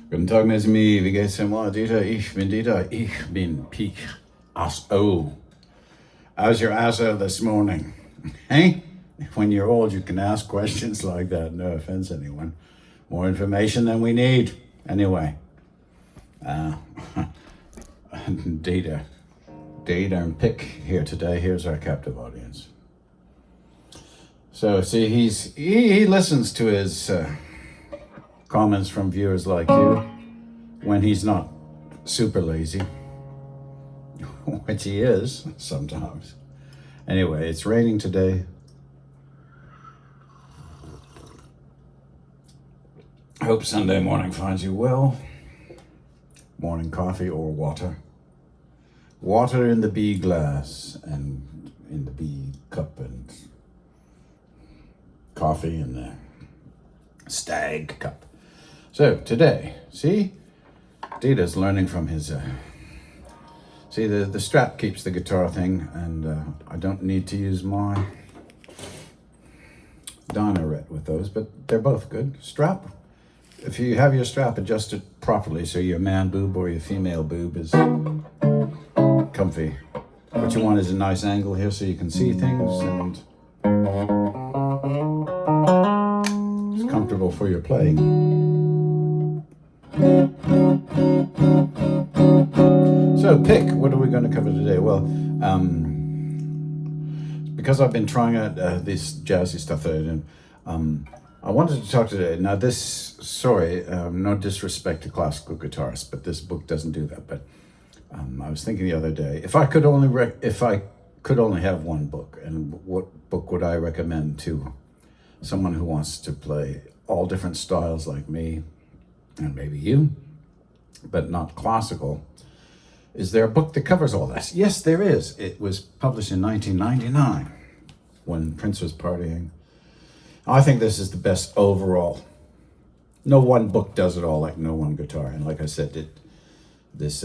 Guten Tag, mes amis. Wie geht's denn mal? Dieter, ich bin Dieter. Ich bin Pic Aso. How's your aso this morning? Hey? When you're old, you can ask questions like that. No offense, anyone. More information than we need. Anyway. Data and Pic here today. Here's our captive audience. So, see, he listens to his comments from viewers like you when he's not super lazy, which he is sometimes. Anyway, it's raining today. I hope Sunday morning finds you well. Morning coffee or water. Water in the bee glass and in the bee cup, and coffee in the stag cup. So today, see, Dita's learning from his, see the strap keeps the guitar thing, and I don't need to use my Dynaret with those, but they're both good. Strap, if you have your strap adjusted properly, so your man boob or your female boob is comfy. What you want is a nice angle here so you can see things, and it's comfortable for your playing. So, Pic, what are we going to cover today? Well, because I've been trying out this jazzy stuff that I do, I wanted to talk today. Now, no disrespect to classical guitarists, but this book doesn't do that. But I was thinking the other day, if I could only have one book, and what book would I recommend to someone who wants to play all different styles like me, and maybe you, but not classical? Is there a book that covers all this? Yes, there is. It was published in 1999 when Prince was partying. I think this is the best overall. No one book does it all like no one guitar. And like I said, this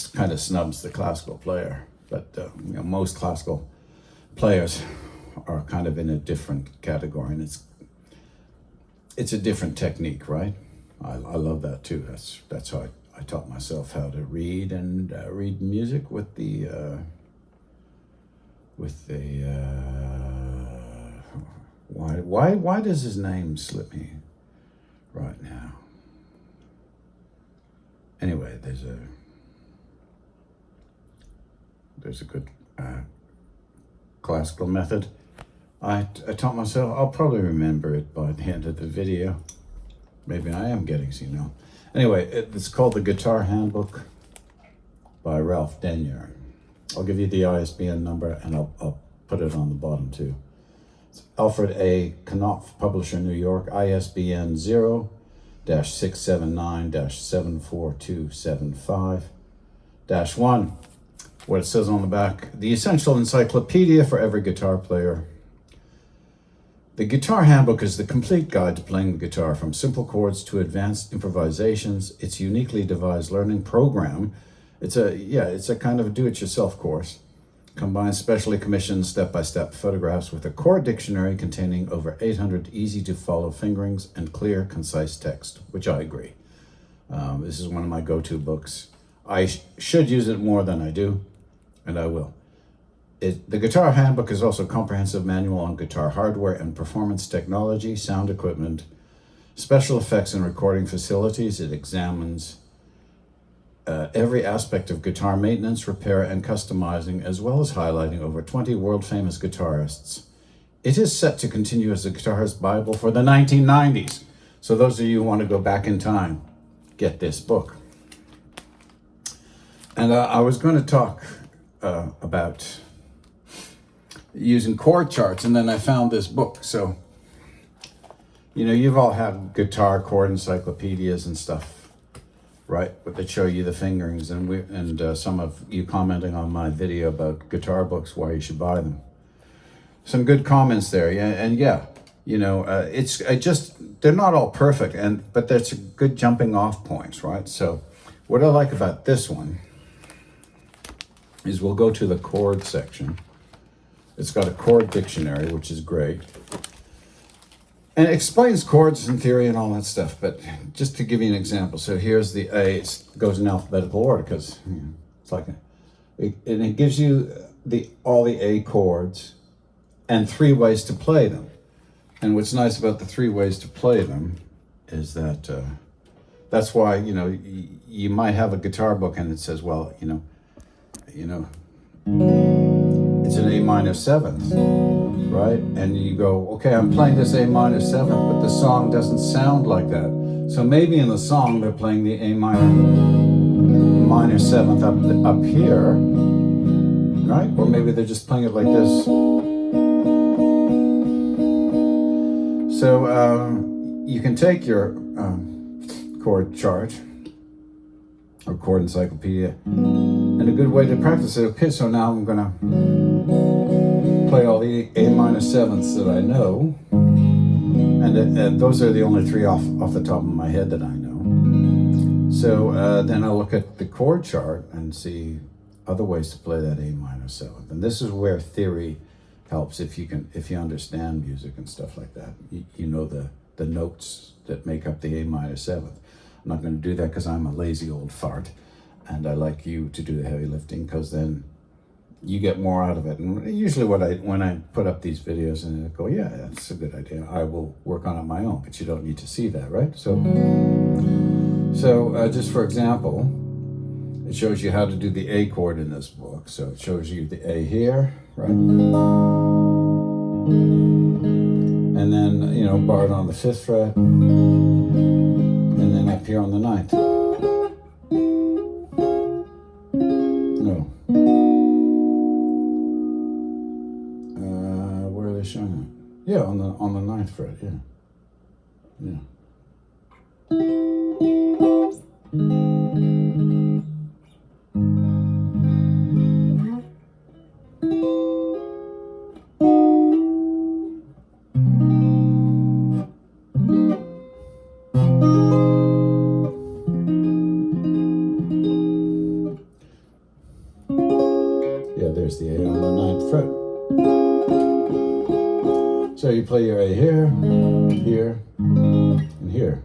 kind of snubs the classical player. But most classical players are kind of in a different category, and it's a different technique, right? I love that too. That's how I taught myself how to read and read music with the why does his name slip me right now? Anyway, there's a good classical method. I taught myself. I'll probably remember it by the end of the video. Maybe I am getting senile. Anyway, it's called the Guitar Handbook by Ralph Denyer. I'll give you the ISBN number, and I'll put it on the bottom too. It's Alfred A. Knopf, publisher, New York, ISBN 0-679-74275-1. What it says on the back: the essential encyclopedia for every guitar player. The Guitar Handbook is the complete guide to playing the guitar, from simple chords to advanced improvisations. It's a uniquely devised learning program. It's a kind of a do-it-yourself course. Combines specially commissioned step-by-step photographs with a chord dictionary containing over 800 easy-to-follow fingerings and clear, concise text, which I agree. This is one of my go-to books. I should use it more than I do, and I will. The Guitar Handbook is also a comprehensive manual on guitar hardware and performance technology, sound equipment, special effects and recording facilities. It examines every aspect of guitar maintenance, repair, and customizing, as well as highlighting over 20 world-famous guitarists. It is set to continue as a guitarist Bible for the 1990s. So those of you who want to go back in time, get this book. And I was going to talk about using chord charts, and then I found this book. So, you've all had guitar chord encyclopedias and stuff, right? But they show you the fingerings, and some of you commenting on my video about guitar books, why you should buy them. Some good comments there, yeah, and yeah, they're not all perfect, but that's good jumping off points, right? So, what I like about this one is we'll go to the chord section. It's got a chord dictionary, which is great. And it explains chords and theory and all that stuff, but just to give you an example. So here's the A. It goes in alphabetical order because it's like and it gives you all the A chords and 3 ways to play them. And what's nice about the 3 ways to play them is that that's why, you might have a guitar book and it says, well, it's an A minor 7th, right? And you go, okay, I'm playing this A minor 7th, but the song doesn't sound like that. So maybe in the song they're playing the A minor 7th up here, right? Or maybe they're just playing it like this. So you can take your chord chart or chord encyclopedia, and a good way to practice it. Okay, so now I'm gonna play all the A minor 7ths that I know, and those are the only 3 off the top of my head that I know. So then I'll look at the chord chart and see other ways to play that A minor 7th, and this is where theory helps. If you understand music and stuff like that, you know the notes that make up the A minor 7th. I'm not going to do that because I'm a lazy old fart, and I like you to do the heavy lifting because then you get more out of it. And usually when I put up these videos and I go, yeah, that's a good idea, I will work on it my own, but you don't need to see that, right? So just for example, it shows you how to do the A chord in this book. So it shows you the A here, right? And then, barred on the 5th fret, and then up here on the 9th. No. Where are they showing it? Yeah, on the 9th fret, yeah. Yeah. There's the A on the 9th fret. So you play your A here, here, and here.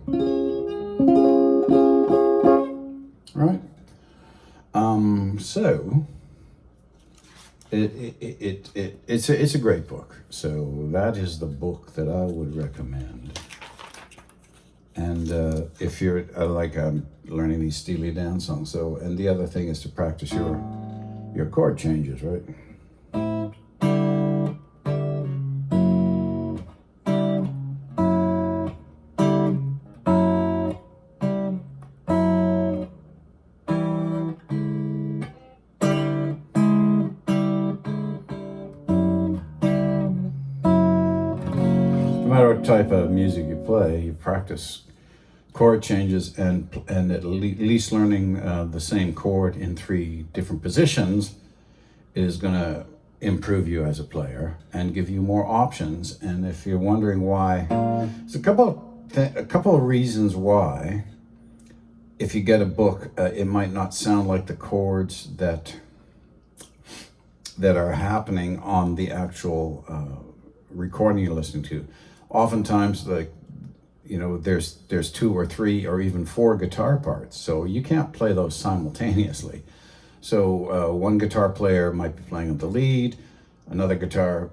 Right? So it's a great book. So that is the book that I would recommend. And if you're learning these Steely Dan songs, and the other thing is to practice your chord changes, right? No matter what type of music you play, you practice chord changes and at least learning the same chord in 3 different positions is going to improve you as a player and give you more options. And if you're wondering why, there's a couple of reasons why. If you get a book, it might not sound like the chords that are happening on the actual recording you're listening to. Oftentimes, there's 2 or 3 or even 4 guitar parts, so you can't play those simultaneously. So one guitar player might be playing the lead, another guitar,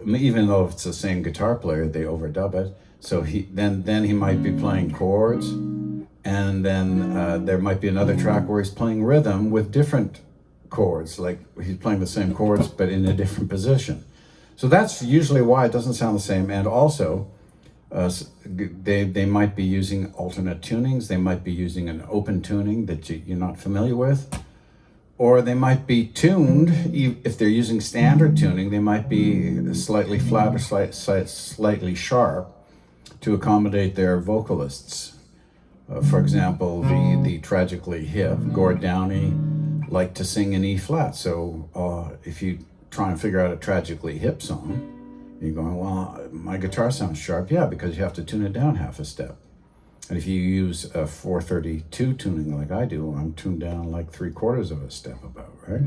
even though it's the same guitar player, they overdub it. So he might be playing chords, and then there might be another track where he's playing rhythm with different chords, like he's playing the same chords but in a different position. So that's usually why it doesn't sound the same. And also, they might be using alternate tunings. They might be using an open tuning that you're not familiar with. Or they might be tuned, if they're using standard tuning, they might be slightly flat or slightly sharp to accommodate their vocalists. For example, the Tragically Hip, Gord Downie liked to sing in E flat. So if you try and figure out a Tragically Hip song, you're going, well, my guitar sounds sharp. Yeah, because you have to tune it down half a step. And if you use a 432 tuning like I do, I'm tuned down like 3/4 of a step about, right?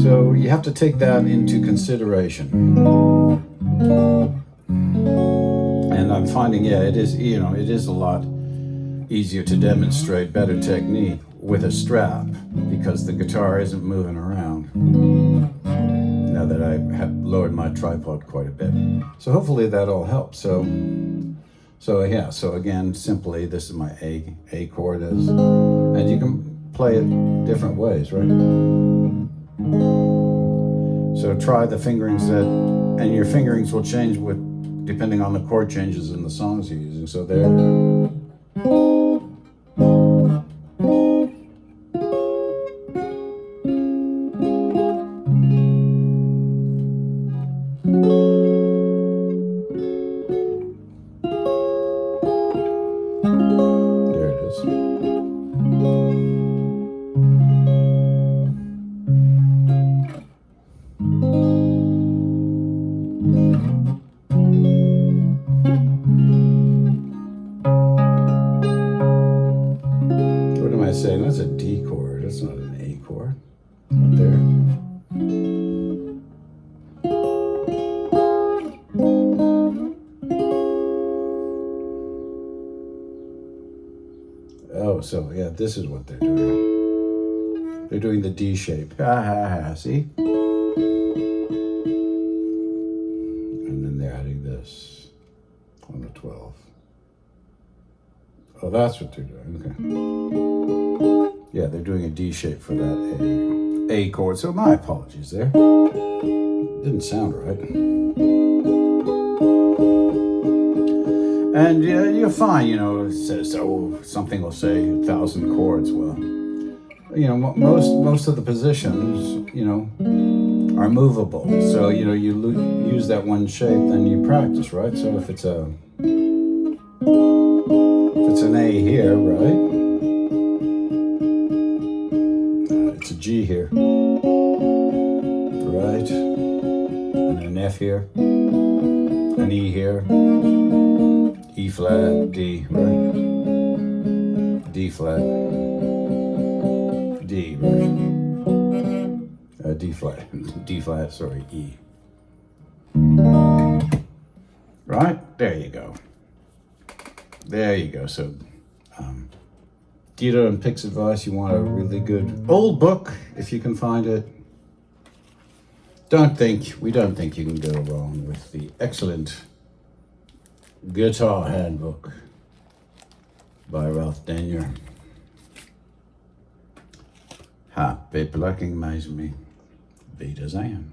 So you have to take that into consideration. And I'm finding, yeah, it is, you know, it is a lot easier to demonstrate better technique with a strap because the guitar isn't moving around. Now that I have lowered my tripod quite a bit. So hopefully that all helps. So yeah, so again, simply, this is my A chord is, and you can play it different ways, right? So try the fingerings and your fingerings will change depending on the chord changes in the songs you're using. So there. There it is. What am I saying? That's a D chord. That's not an A chord. Up there. Oh, so yeah, this is what they're doing. They're doing the D shape. Ha ha ha, see? And then they're adding this on the 12. Oh, that's what they're doing, okay. Yeah, they're doing a D shape for that A chord. So my apologies there. Didn't sound right. And yeah, you're fine, you know, it says, oh, something will say 1,000 chords. Well, you know, most of the positions, you know, are movable. So, you know, you use that one shape, then you practice, right? So if it's an A here, right? It's a G here, right? And an F here, an E here. E flat, D, right? D flat, D, right? D flat, sorry, E. Right? There you go. There you go. So, Dieter and Pic's advice, you want a really good old book, if you can find it. We don't think you can go wrong with the excellent Guitar Handbook by Ralph Danier. Happy plucking, amazing me. Wiedersehen.